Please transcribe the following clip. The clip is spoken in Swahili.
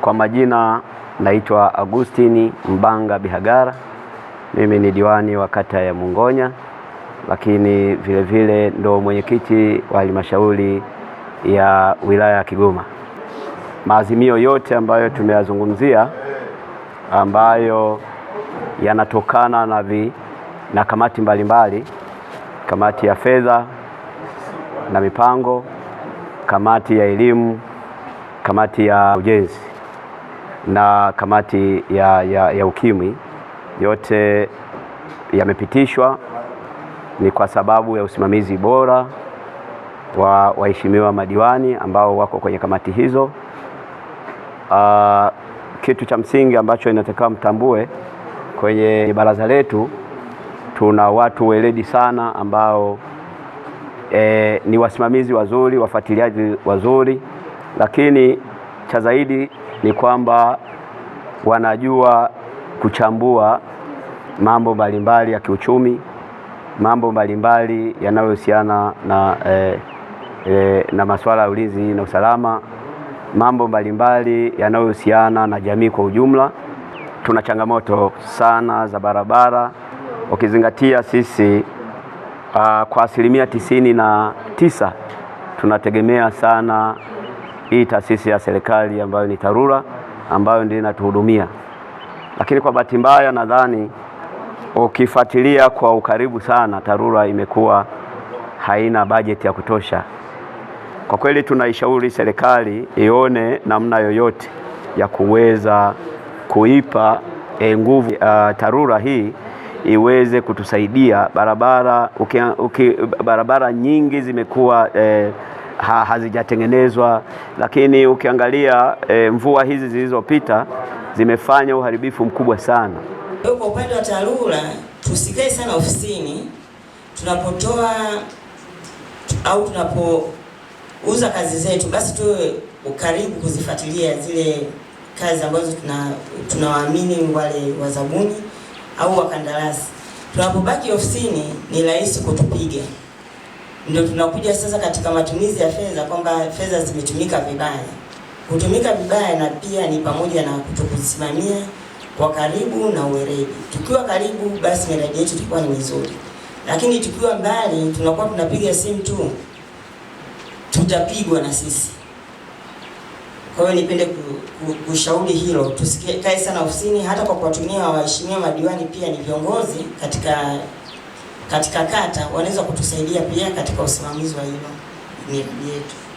Kwa majina naitwa Agustini Mbanga Bihagara. Mimi ni diwani wa kata ya Mungonya, lakini vile vile ndo mwenyekiti wa halmashauri ya wilaya ya Kigoma. Maazimio yote ambayo tumeyazungumzia ambayo yanatokana na kamati mbalimbali, kamati ya fedha na mipango, kamati ya elimu, kamati ya ujenzi na kamati ya ukimwi, yote yamepitishwa. Ni kwa sababu ya usimamizi bora wa waheshimiwa madiwani ambao wako kwenye kamati hizo. Kitu cha msingi ambacho inatakiwa mtambue, kwenye baraza letu tuna watu weledi sana ambao ni wasimamizi wazuri, wafuatiliaji wazuri, lakini cha zaidi ni kwamba wanajua kuchambua mambo mbalimbali ya kiuchumi, mambo mbalimbali yanayohusiana na masuala ya ulinzi na usalama, mambo mbalimbali yanayohusiana na jamii kwa ujumla. Tuna changamoto sana za barabara, ukizingatia sisi kwa 99% tunategemea sana hii taasisi ya serikali ambayo ni TARURA, ambayo ndio inatuhudumia. Lakini kwa bahati mbaya, nadhani ukifuatilia kwa ukaribu sana, TARURA imekuwa haina bajeti ya kutosha. Kwa kweli tunaishauri serikali ione namna yoyote ya kuweza kuipa nguvu TARURA hii iweze kutusaidia. Barabara nyingi zimekuwa hazijatengenezwa, lakini ukiangalia mvua hizi zilizopita zimefanya uharibifu mkubwa sana. Kwa upande wa TARURA, tusikae sana ofisini tunapotoa au tunapouza kazi zetu, basi tuwe karibu kuzifuatilia zile kazi ambazo tunawaamini wale wazabuni au wakandarasi. Tunapobaki ofisini ni rahisi kutupiga. Ndio tunakuja sasa katika matumizi ya fedha, kwamba fedha zimetumika vibaya. Kutumika vibaya na pia ni pamoja na kutokusimamia kwa karibu na uweredi. Tukiwa karibu, basi miradi yetu itakuwa ni mizuri, lakini tukiwa mbali tunakuwa tunapiga simu tu, tutapigwa na sisi. Kwa hiyo nipende kushauri hilo, tusikae sana ofisini, hata kwa kuwatumia waheshimiwa madiwani pia ni viongozi katika kata, wanaweza kutusaidia pia katika usimamizi wa hilo miradi yetu.